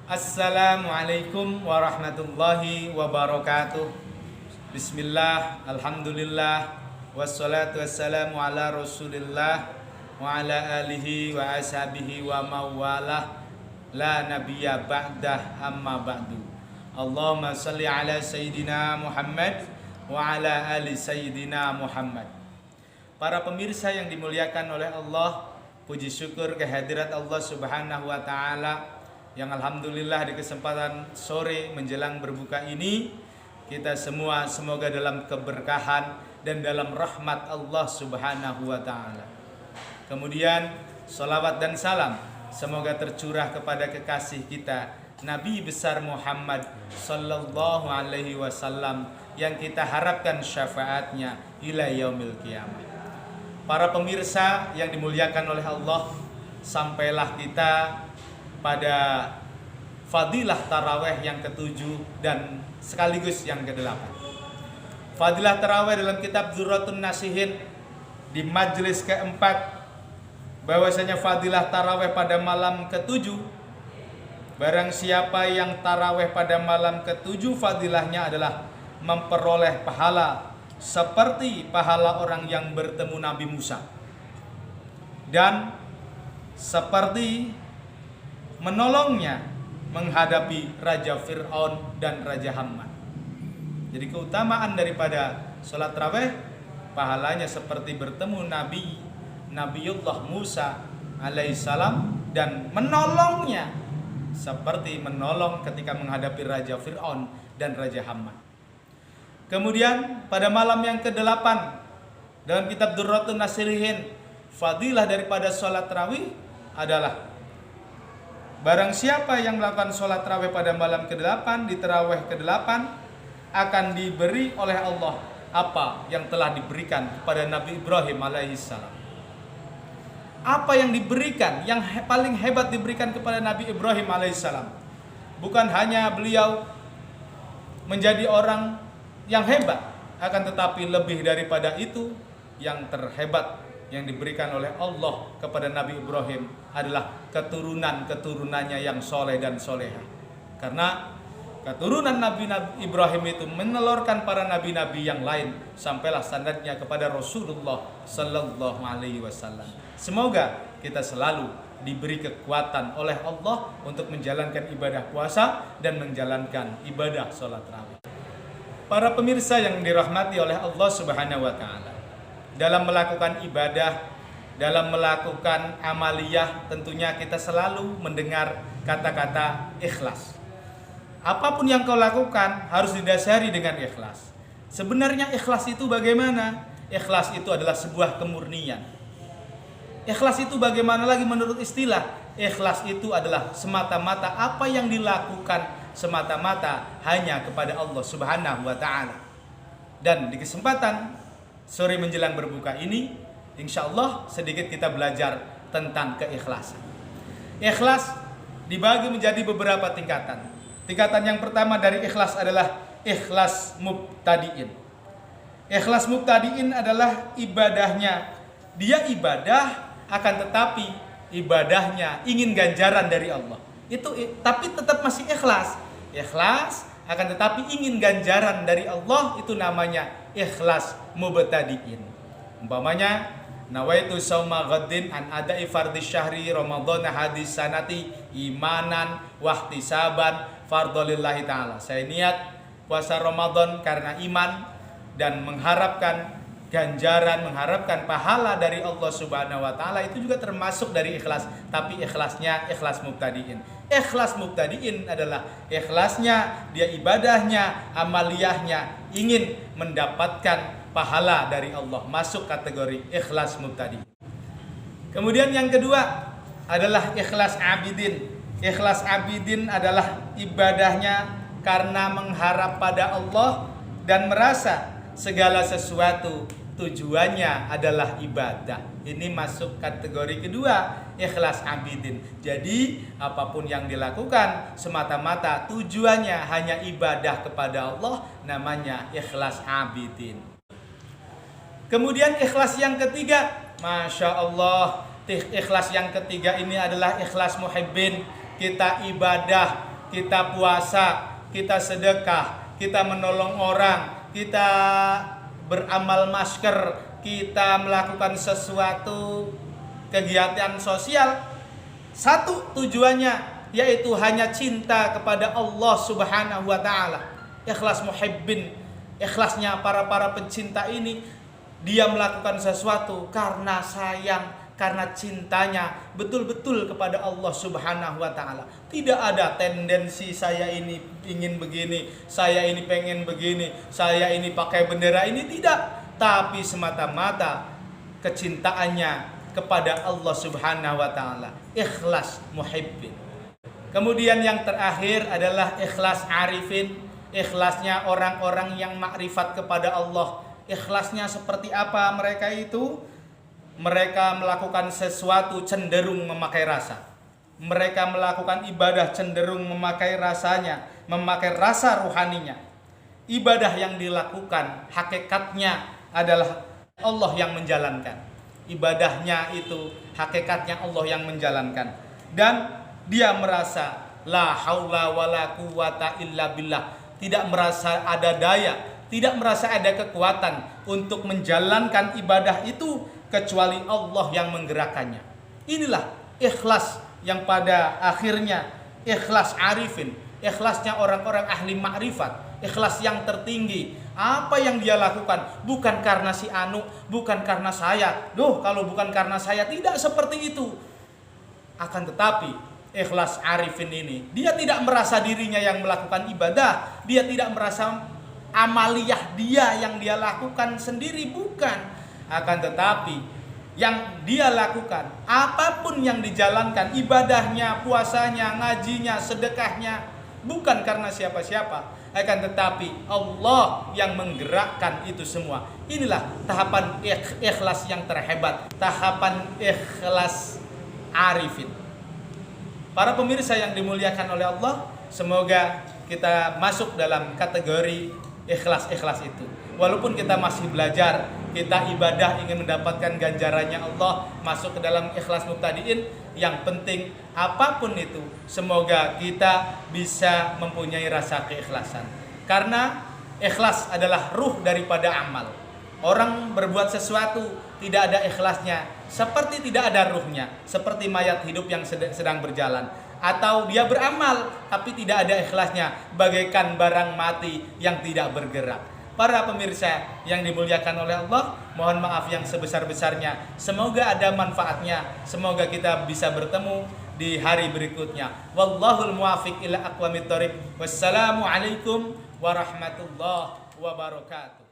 Assalamualaikum warahmatullahi wabarakatuh. Bismillah, alhamdulillah, wassalatu wassalamu ala rasulillah wa ala alihi wa ashabihi wa mawalah, la nabiyya ba'dah, amma ba'du. Allahumma salli ala Sayyidina Muhammad wa ala ali Sayyidina Muhammad. Para pemirsa yang dimuliakan oleh Allah, puji syukur kehadirat Allah subhanahu wa ta'ala, yang alhamdulillah di kesempatan sore menjelang berbuka ini, kita semua semoga dalam keberkahan dan dalam rahmat Allah subhanahu wa ta'ala. Kemudian salawat dan salam semoga tercurah kepada kekasih kita Nabi besar Muhammad sallallahu alaihi wasallam, yang kita harapkan syafaatnya ila yaumil qiyamah. Para pemirsa yang dimuliakan oleh Allah, sampailah kita pada fadilah taraweh yang ke-7 dan sekaligus yang ke-8. Fadilah taraweh dalam kitab Dzurratun Nasihin di majelis ke-4, bahwasanya fadilah taraweh pada malam ke-7, barang siapa yang taraweh pada malam ke-7, fadilahnya adalah memperoleh pahala seperti pahala orang yang bertemu Nabi Musa, dan seperti menolongnya menghadapi Raja Fir'aun dan Raja Haman. Jadi keutamaan daripada sholat tarawih, pahalanya seperti bertemu Nabiullah Musa alaihissalam, dan menolongnya seperti menolong ketika menghadapi Raja Fir'aun dan Raja Haman. Kemudian pada malam yang ke-8 dalam kitab Dzurratun Nasihin, fadilah daripada sholat tarawih adalah barang siapa yang melakukan sholat tarawih pada malam ke-8, di tarawih ke-8, akan diberi oleh Allah apa yang telah diberikan kepada Nabi Ibrahim alaihissalam. Apa yang diberikan, yang paling hebat diberikan kepada Nabi Ibrahim alaihissalam, bukan hanya beliau menjadi orang yang hebat, akan tetapi lebih daripada itu, yang terhebat yang diberikan oleh Allah kepada Nabi Ibrahim adalah keturunan-keturunannya yang soleh dan soleha. Karena keturunan Nabi Ibrahim itu menelurkan para nabi-nabi yang lain, sampailah standarnya kepada Rasulullah sallallahu alaihi wasallam. Semoga kita selalu diberi kekuatan oleh Allah untuk menjalankan ibadah puasa dan menjalankan ibadah sholat tarawih. Para pemirsa yang dirahmati oleh Allah subhanahu wa ta'ala, dalam melakukan ibadah, dalam melakukan amaliyah, tentunya kita selalu mendengar kata-kata ikhlas. Apapun yang kau lakukan harus didasari dengan ikhlas. Sebenarnya ikhlas itu bagaimana? Ikhlas itu adalah sebuah kemurnian. Ikhlas itu bagaimana lagi menurut istilah? Ikhlas itu adalah semata-mata apa yang dilakukan semata-mata hanya kepada Allah subhanahu wa ta'ala. Dan di kesempatan sore menjelang berbuka ini, insya Allah sedikit kita belajar tentang keikhlasan. Ikhlas dibagi menjadi beberapa tingkatan. Tingkatan yang pertama dari ikhlas adalah ikhlas mubtadi'in. Ikhlas mubtadi'in adalah ibadahnya, dia ibadah akan tetapi ibadahnya ingin ganjaran dari Allah. Tapi tetap masih ikhlas. Ikhlas akan tetapi ingin ganjaran dari Allah, itu namanya ikhlas mubtadi'in. Umpamanya, nawaitu sauma ghaddin an ada'i fardhi syahri ramadhana hadis sanati imanan wahtisaban fardholillahi ta'ala. Saya niat puasa Ramadan karena iman dan mengharapkan ganjaran, mengharapkan pahala dari Allah subhanahu wa ta'ala. Itu juga termasuk dari ikhlas, tapi ikhlasnya ikhlas mubtadi'in. Ikhlas mubtadi'in adalah ikhlasnya, dia ibadahnya, amaliyahnya ingin mendapatkan pahala dari Allah, masuk kategori ikhlas mubtadi. Kemudian yang kedua adalah ikhlas abidin. Ikhlas abidin adalah ibadahnya karena mengharap pada Allah dan merasa segala sesuatu tujuannya adalah ibadah. Ini masuk kategori kedua, ikhlas abidin. Jadi apapun yang dilakukan semata-mata tujuannya hanya ibadah kepada Allah, namanya ikhlas abidin. Kemudian ikhlas yang ketiga, Masya Allah, ikhlas yang ketiga ini adalah ikhlas muhibbin. Kita ibadah kita puasa, kita sedekah, kita menolong orang, kita beramal masker, kita melakukan sesuatu kegiatan sosial, satu tujuannya yaitu hanya cinta kepada Allah Subhanahu wa taala. Ikhlas muhibbin, ikhlasnya para pencinta ini, dia melakukan sesuatu karena sayang, karena cintanya betul-betul kepada Allah Subhanahu wa taala. Tidak ada tendensi saya ini ingin begini, saya ini pengen begini, saya ini pakai bendera ini, tidak, tapi semata-mata kecintaannya kepada Allah Subhanahu wa taala. Ikhlas muhibbin. Kemudian yang terakhir adalah ikhlas arifin, ikhlasnya orang-orang yang makrifat kepada Allah. Ikhlasnya seperti apa mereka itu? Mereka melakukan sesuatu cenderung memakai rasa. Mereka melakukan ibadah cenderung memakai rasanya, memakai rasa ruhaninya. Ibadah yang dilakukan hakikatnya adalah Allah yang menjalankan. Ibadahnya itu hakikatnya Allah yang menjalankan. Dan dia merasa la haula wala quwata illa billah, tidak merasa ada daya, tidak merasa ada kekuatan untuk menjalankan ibadah itu kecuali Allah yang menggerakkannya. Inilah ikhlas yang pada akhirnya ikhlas arifin, ikhlasnya orang-orang ahli makrifat, ikhlas yang tertinggi. Apa yang dia lakukan bukan karena si anu, bukan karena saya. Kalau bukan karena saya tidak seperti itu. Akan tetapi ikhlas arifin ini, dia tidak merasa dirinya yang melakukan ibadah, dia tidak merasa amaliyah dia yang dia lakukan sendiri, bukan. Akan tetapi yang dia lakukan, apapun yang dijalankan, ibadahnya, puasanya, ngajinya, sedekahnya, bukan karena siapa-siapa, akan tetapi Allah yang menggerakkan itu semua. Inilah tahapan ikhlas yang terhebat, tahapan ikhlas arifin. Para pemirsa yang dimuliakan oleh Allah, semoga kita masuk dalam kategori ikhlas-ikhlas itu. Walaupun kita masih belajar, kita ibadah ingin mendapatkan ganjarannya Allah, masuk ke dalam ikhlas mubtadiin, yang penting apapun itu, semoga kita bisa mempunyai rasa keikhlasan. Karena ikhlas adalah ruh daripada amal. Orang berbuat sesuatu tidak ada ikhlasnya, seperti tidak ada ruhnya, seperti mayat hidup yang sedang berjalan. Atau dia beramal tapi tidak ada ikhlasnya, bagaikan barang mati yang tidak bergerak. Para pemirsa yang dimuliakan oleh Allah, mohon maaf yang sebesar-besarnya. Semoga ada manfaatnya, semoga kita bisa bertemu di hari berikutnya. Wallahul muwaffiq ila aqwamit thoriq. Wassalamualaikum warahmatullahi wabarakatuh.